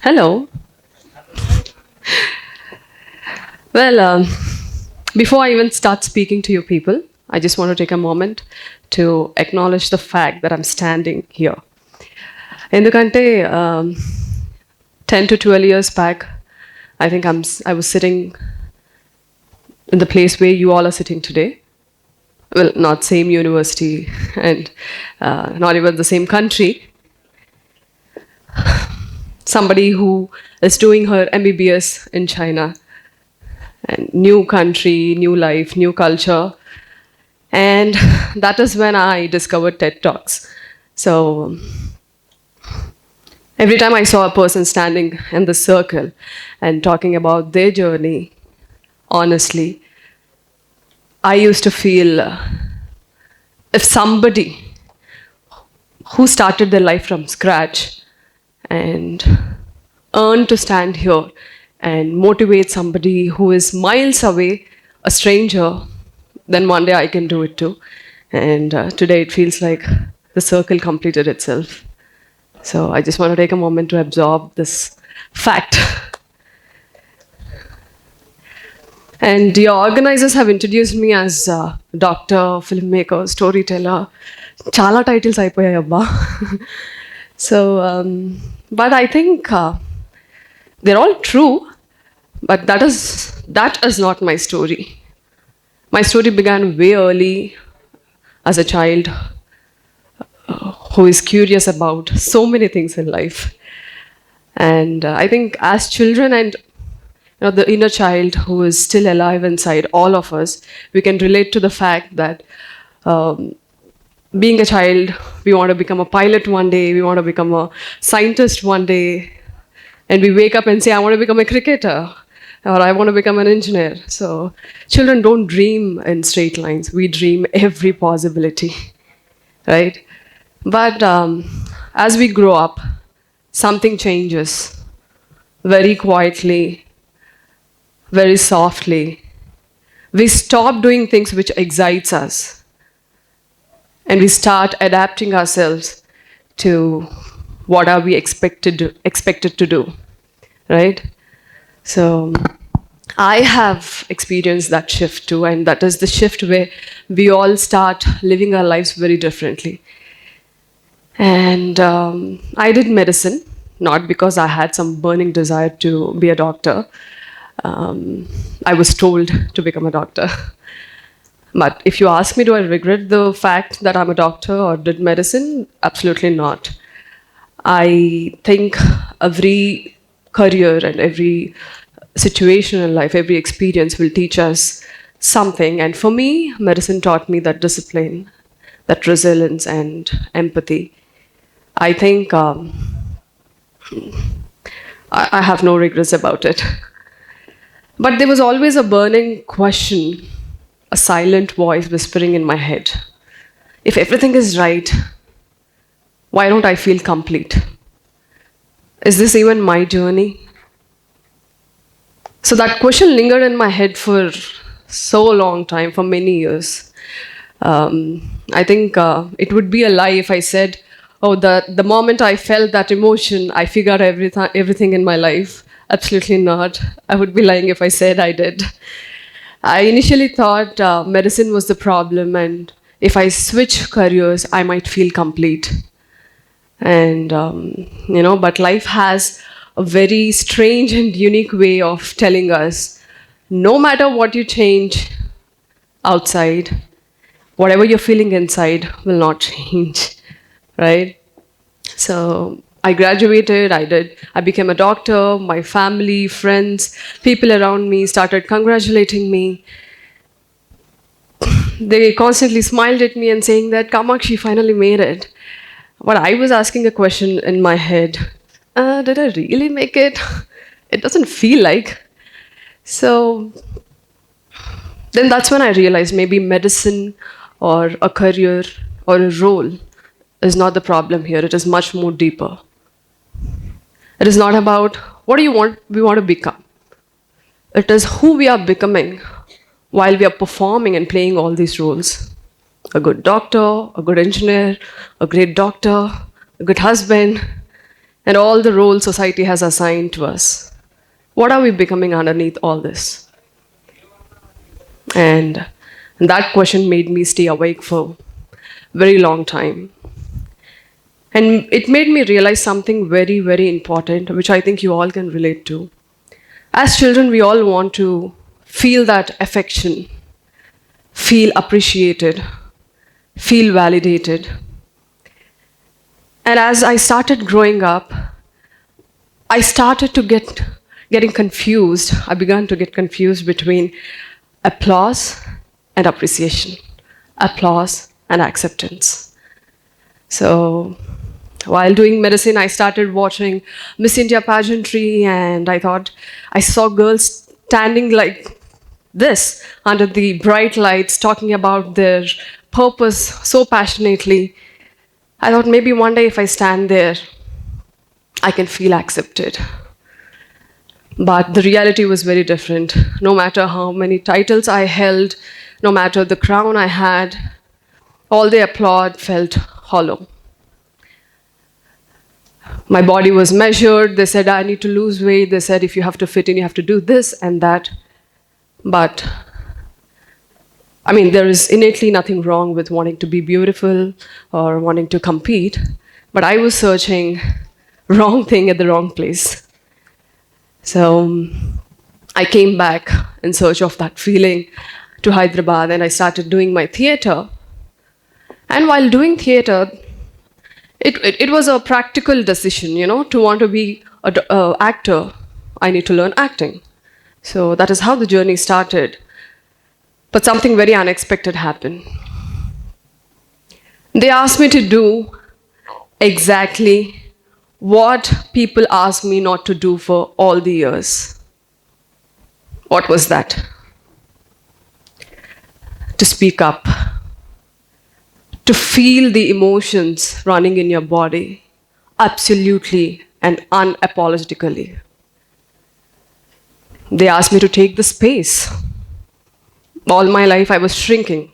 Hello. Well, before I even start speaking to you people, I just want to take a moment to acknowledge the fact that I'm standing here. ఎందుకంటే 10 to 12 years back, I was sitting in the place where you all are sitting today. Well, not same university and not even the same country. Somebody who is doing her MBBS in China, and new country, new life, new culture. And that is when I discovered TED Talks. So every time I saw a person standing in the circle and talking about their journey, honestly, I used to feel if somebody who started their life from scratch and earned to stand here and motivate somebody who is miles away, a stranger, then one day I can do it too. And today it feels like the circle completed itself. So I just want to take a moment to absorb this fact. And your organizers have introduced me as doctor, filmmaker, storyteller. Chala titles అయిపోయాయి అబ్బా. So, but I think they're all true, but that is not my story. My story began way early as a child who is curious about so many things in life. And I think as children and the inner child who is still alive inside all of us, we can relate to the fact that being a child, we want to become a pilot one day, we want to become a scientist one day, and we wake up and say, I want to become a cricketer, or I want to become an engineer. So children don't dream in straight lines. We dream every possibility, right? But as we grow up, something changes very quietly, very softly. We stop doing things which excites us, and we start adapting ourselves to what are we expected to do, right? So I have experienced that shift too, and that is the shift where we all start living our lives very differently. And I did medicine, not because I had some burning desire to be a doctor. I was told to become a doctor. But if you ask me, do I regret the fact that I'm a doctor or did medicine? Absolutely not. I think every career and every situation in life, every experience will teach us something. And for me, medicine taught me that discipline, that resilience and empathy. I think I have no regrets about it. But there was always a burning question, a silent voice whispering in my head. If everything is right, why don't I feel complete? Is this even my journey? So that question lingered in my head for so long time, for many years. I think it would be a lie if I said, oh, the moment I felt that emotion, I figured everything in my life. Absolutely not. I would be lying if I said I did. I initially thought medicine was the problem, and if I switch careers, I might feel complete. And, but life has a very strange and unique way of telling us, no matter what you change outside, whatever you're feeling inside will not change, right? So I graduated, I became a doctor, my family, friends, people around me started congratulating me. They constantly smiled at me and saying that Kamakshi finally made it. But I was asking a question in my head, did I really make it? It doesn't feel like. So then that's when I realized maybe medicine or a career or a role is not the problem here. It is much more deeper. It is not about what do you want, we want to become. It is who we are becoming while we are performing and playing all these roles. A good doctor, a good engineer, a great doctor, a good husband, and all the roles society has assigned to us. What are we becoming underneath all this? And that question made me stay awake for a very long time. And it made me realize something very, very important, which I think you all can relate to. As children, we all want to feel that affection, feel appreciated, feel validated. And as I started growing up, I started to getting confused. I began to get confused between applause and appreciation, applause and acceptance. So while doing medicine, I started watching Miss India pageantry, and I thought I saw girls standing like this under the bright lights, talking about their purpose so passionately. I thought maybe one day if I stand there, I can feel accepted. But the reality was very different. No matter how many titles I held, no matter the crown I had, all the applaud felt hollow. My body was measured. They said, I need to lose weight. They said, if you have to fit in, you have to do this and that. But, I mean, there is innately nothing wrong with wanting to be beautiful or wanting to compete. But I was searching wrong thing at the wrong place. So I came back in search of that feeling to Hyderabad, and I started doing my theatre. And while doing theatre, it was a practical decision, to want to be an actor, I need to learn acting. So that is how the journey started. But something very unexpected happened. They asked me to do exactly what people asked me not to do for all the years. What was that? To speak up. To feel the emotions running in your body, absolutely and unapologetically. They asked me to take the space. All my life I was shrinking.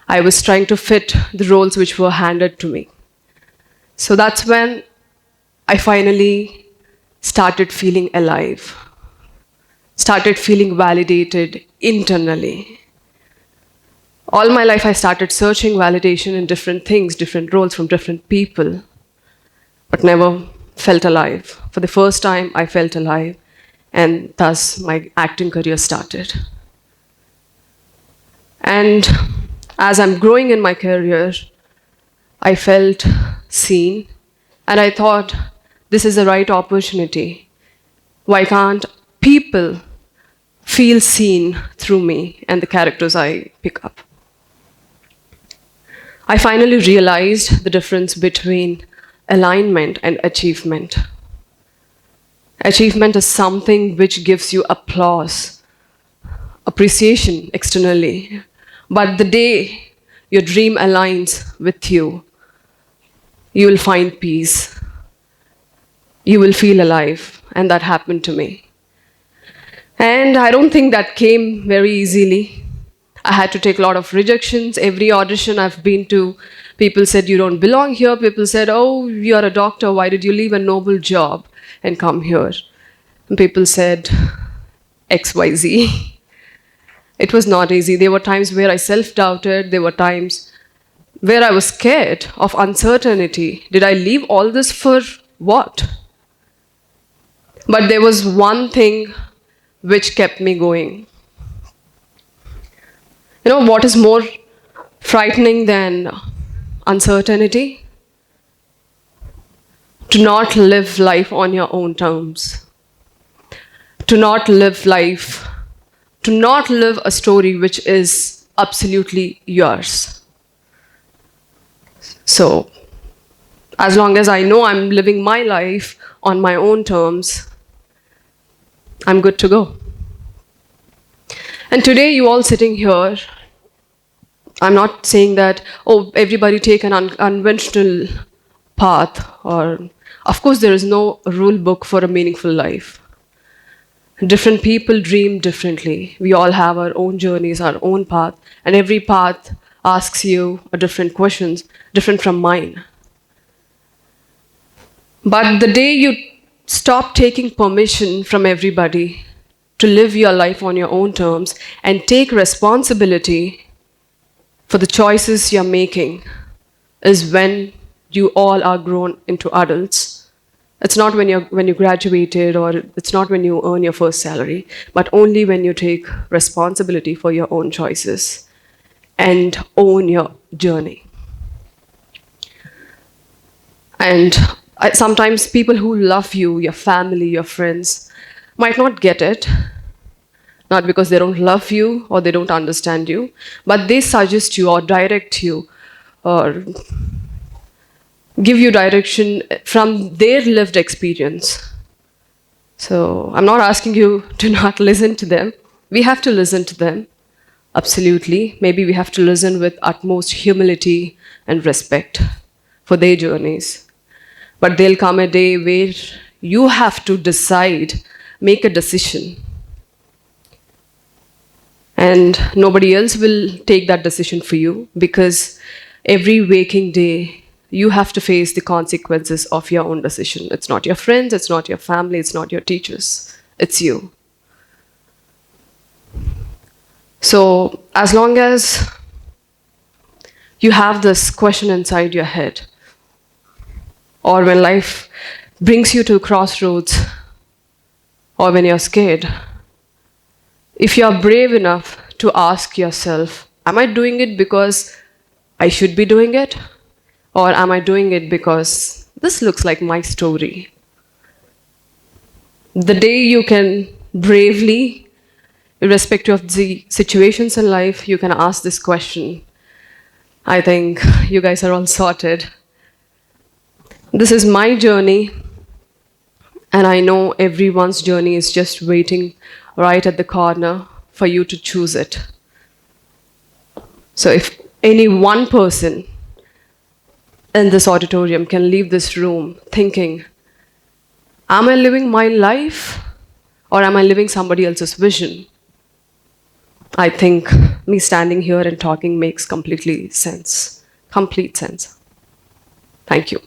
I was trying to fit the roles which were handed to me. So that's when I finally started feeling alive, started feeling validated internally. All my life I started searching validation in different things, different roles from different people, but never felt alive. For the first time, I felt alive, and thus my acting career started. And as I'm growing in my career, I felt seen, and I thought, this is the right opportunity. Why can't people feel seen through me and the characters I pick up? I finally realized the difference between alignment and achievement. Achievement is something which gives you applause, appreciation externally. But the day your dream aligns with you, you will find peace. You will feel alive. And that happened to me. And I don't think that came very easily. I had to take a lot of rejections. Every audition I've been to, people said, you don't belong here. People said, oh, you're a doctor. Why did you leave a noble job and come here? And people said, XYZ. It was not easy. There were times where I self-doubted. There were times where I was scared of uncertainty. Did I leave all this for what? But there was one thing which kept me going. You know what is more frightening than uncertainty? To not live life on your own terms. To not live a story which is absolutely yours. So, as long as I know I'm living my life on my own terms, I'm good to go. And today, you all sitting here, I'm not saying that, oh, everybody take an unconventional path, or, of course, there is no rule book for a meaningful life. Different people dream differently. We all have our own journeys, our own path, and every path asks you a different questions, different from mine. But the day you stop taking permission from everybody to live your life on your own terms and take responsibility for the choices you're making is when you all are grown into adults. It's not when you graduated, or it's not when you earn your first salary, but only when you take responsibility for your own choices and own your journey. And sometimes people who love you, your family, your friends, might not get it, not because they don't love you or they don't understand you, but they suggest you or direct you or give you direction from their lived experience. So I'm not asking you to not listen to them. We have to listen to them, absolutely. Maybe we have to listen with utmost humility and respect for their journeys. But there'll come a day where you have to decide, make a decision. And nobody else will take that decision for you, because every waking day, you have to face the consequences of your own decision. It's not your friends, it's not your family, it's not your teachers, it's you. So as long as you have this question inside your head, or when life brings you to crossroads, or when you're scared, if you're brave enough to ask yourself, am I doing it because I should be doing it? Or am I doing it because this looks like my story? The day you can bravely, irrespective of the situations in life, you can ask this question, I think you guys are all sorted. This is my journey, and I know everyone's journey is just waiting right at the corner for you to choose it. So if any one person in this auditorium can leave this room thinking, am I living my life or am I living somebody else's vision? I think me standing here and talking makes complete sense. Thank you.